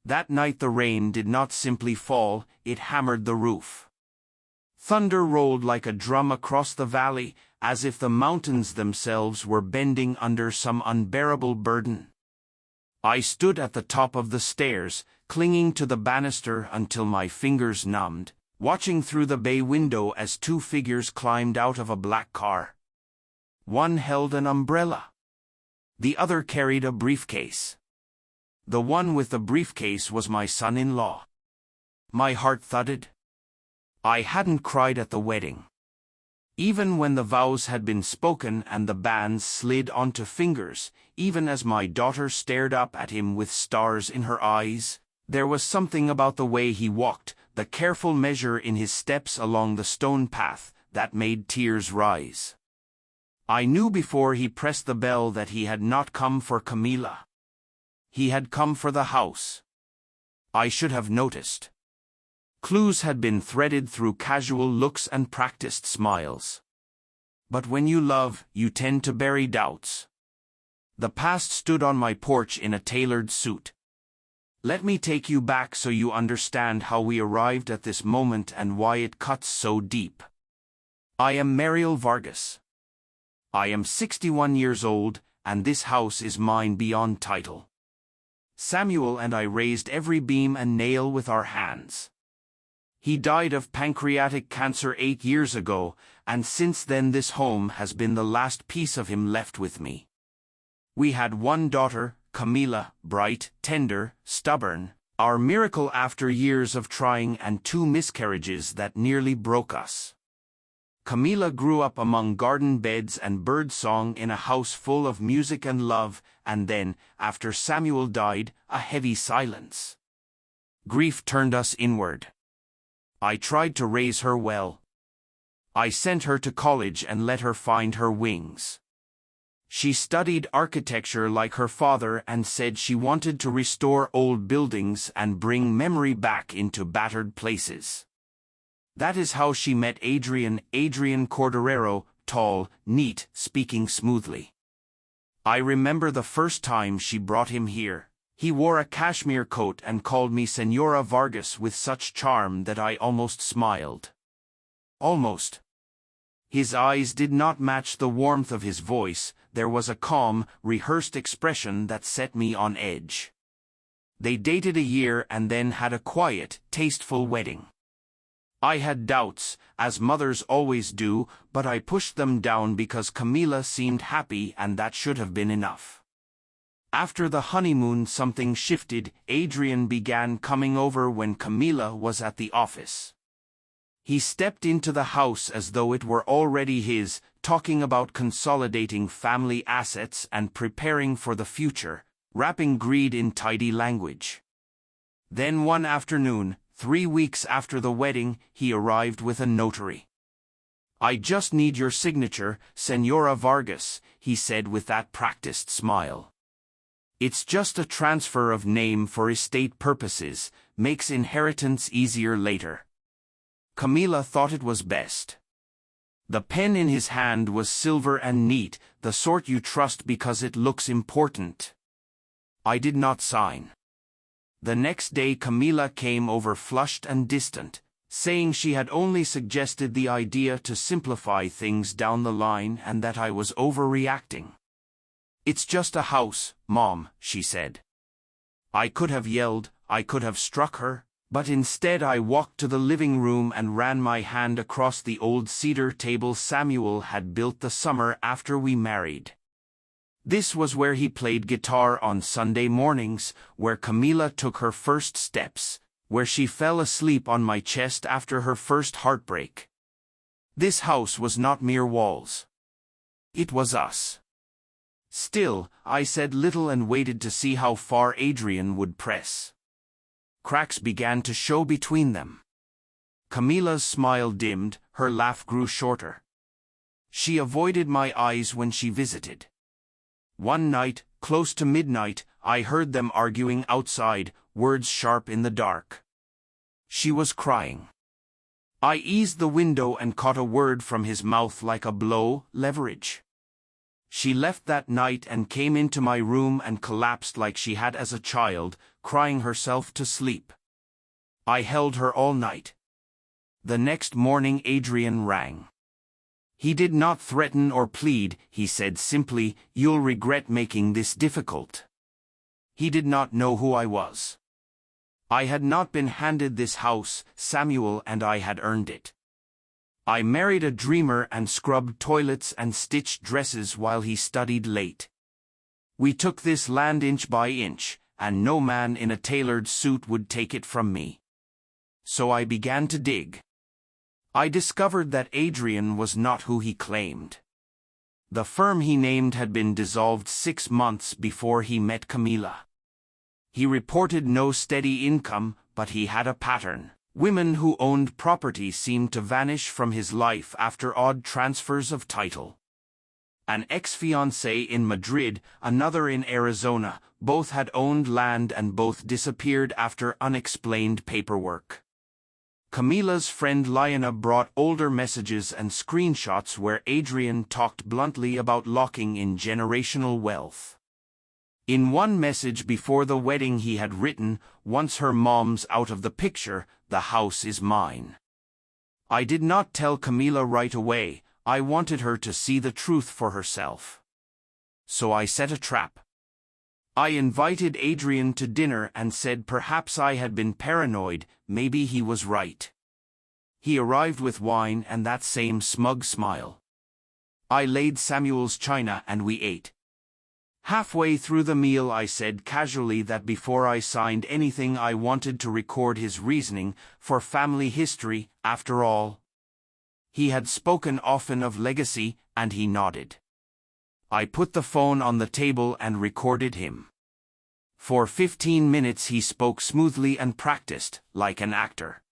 That night the rain did not simply fall, it hammered the roof. Thunder rolled like a drum across the valley, as if the mountains themselves were bending under some unbearable burden. I stood at the top of the stairs, clinging to the banister until my fingers numbed, watching through the bay window as two figures climbed out of a black car. One held an umbrella. The other carried a briefcase. The one with the briefcase was my son-in-law. My heart thudded. I hadn't cried at the wedding. Even when the vows had been spoken and the bands slid onto fingers, even as my daughter stared up at him with stars in her eyes, there was something about the way he walked, the careful measure in his steps along the stone path, that made tears rise. I knew before he pressed the bell that he had not come for Camilla. He had come for the house. I should have noticed. Clues had been threaded through casual looks and practiced smiles. But when you love, you tend to bury doubts. The past stood on my porch in a tailored suit. Let me take you back so you understand how we arrived at this moment and why it cuts so deep. I am Mariel Vargas. I am 61 years old, and this house is mine beyond title. Samuel and I raised every beam and nail with our hands. He died of pancreatic cancer 8 years ago, and since then this home has been the last piece of him left with me. We had one daughter, Camilla, bright, tender, stubborn, our miracle after years of trying, and 2 miscarriages that nearly broke us. Camilla grew up among garden beds and birdsong in a house full of music and love, and then, after Samuel died, a heavy silence. Grief turned us inward. I tried to raise her well. I sent her to college and let her find her wings. She studied architecture like her father and said she wanted to restore old buildings and bring memory back into battered places. That is how she met Adrian Corderero, tall, neat, speaking smoothly. I remember the first time she brought him here. He wore a cashmere coat and called me Señora Vargas with such charm that I almost smiled. Almost. His eyes did not match the warmth of his voice. There was a calm, rehearsed expression that set me on edge. They dated a year and then had a quiet, tasteful wedding. I had doubts, as mothers always do, but I pushed them down because Camilla seemed happy and that should have been enough. After the honeymoon something shifted. Adrian began coming over when Camilla was at the office. He stepped into the house as though it were already his, talking about consolidating family assets and preparing for the future, wrapping greed in tidy language. Then one afternoon, 3 weeks after the wedding, he arrived with a notary. "I just need your signature, Señora Vargas," he said with that practiced smile. "It's just a transfer of name for estate purposes, makes inheritance easier later." Camilla thought it was best. The pen in his hand was silver and neat, the sort you trust because it looks important. I did not sign. The next day Camilla came over flushed and distant, saying she had only suggested the idea to simplify things down the line and that I was overreacting. "It's just a house, Mom," she said. I could have yelled, I could have struck her, but instead I walked to the living room and ran my hand across the old cedar table Samuel had built the summer after we married. This was where he played guitar on Sunday mornings, where Camilla took her first steps, where she fell asleep on my chest after her first heartbreak. This house was not mere walls. It was us. Still, I said little and waited to see how far Adrian would press. Cracks began to show between them. Camilla's smile dimmed, her laugh grew shorter. She avoided my eyes when she visited. One night, close to midnight, I heard them arguing outside, words sharp in the dark. She was crying. I eased the window and caught a word from his mouth like a blow, leverage. She left that night and came into my room and collapsed like she had as a child, crying herself to sleep. I held her all night. The next morning Adrian rang. He did not threaten or plead, he said simply, "You'll regret making this difficult." He did not know who I was. I had not been handed this house, Samuel and I had earned it. I married a dreamer and scrubbed toilets and stitched dresses while he studied late. We took this land inch by inch, and no man in a tailored suit would take it from me. So I began to dig. I discovered that Adrian was not who he claimed. The firm he named had been dissolved 6 months before he met Camilla. He reported no steady income, but he had a pattern. Women who owned property seemed to vanish from his life after odd transfers of title. An ex-fiancée in Madrid, another in Arizona, both had owned land and both disappeared after unexplained paperwork. Camilla's friend Liana brought older messages and screenshots where Adrian talked bluntly about locking in generational wealth. In one message before the wedding he had written, "Once her mom's out of the picture, the house is mine." I did not tell Camilla right away. I wanted her to see the truth for herself. So I set a trap. I invited Adrian to dinner and said perhaps I had been paranoid, maybe he was right. He arrived with wine and that same smug smile. I laid Samuel's china and we ate. Halfway through the meal I said casually that before I signed anything I wanted to record his reasoning for family history, after all. He had spoken often of legacy, and he nodded. I put the phone on the table and recorded him. For 15 minutes he spoke smoothly and practiced, like an actor.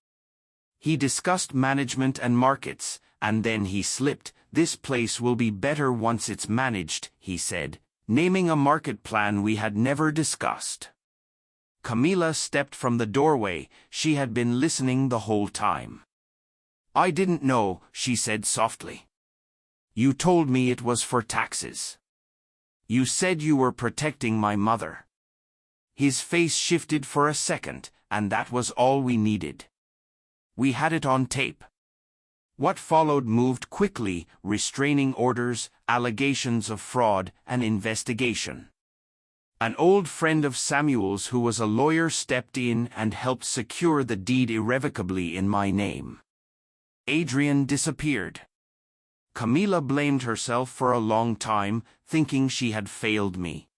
He discussed management and markets, and then he slipped. "This place will be better once it's managed," he said, naming a market plan we had never discussed. Camilla stepped from the doorway. She had been listening the whole time. "I didn't know," she said softly. "You told me it was for taxes. You said you were protecting my mother." His face shifted for a second, and that was all we needed. We had it on tape. What followed moved quickly, restraining orders, allegations of fraud, and investigation. An old friend of Samuel's who was a lawyer stepped in and helped secure the deed irrevocably in my name. Adrian disappeared. Camilla blamed herself for a long time, thinking she had failed me.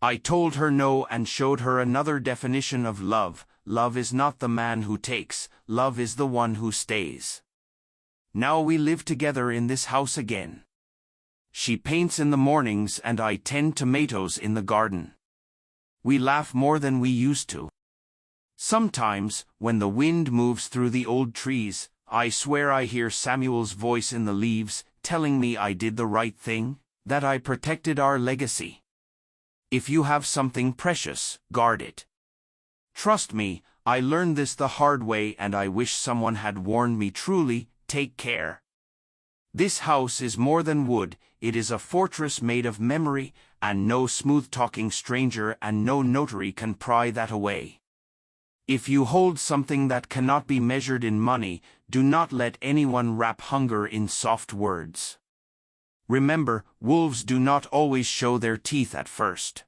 I told her no and showed her another definition of love. Love is not the man who takes, love is the one who stays. Now we live together in this house again. She paints in the mornings and I tend tomatoes in the garden. We laugh more than we used to. Sometimes, when the wind moves through the old trees, I swear I hear Samuel's voice in the leaves, telling me I did the right thing, that I protected our legacy. If you have something precious, guard it. Trust me, I learned this the hard way and I wish someone had warned me. Truly, take care. This house is more than wood, it is a fortress made of memory, and no smooth-talking stranger and no notary can pry that away. If you hold something that cannot be measured in money, do not let anyone wrap hunger in soft words. Remember, wolves do not always show their teeth at first.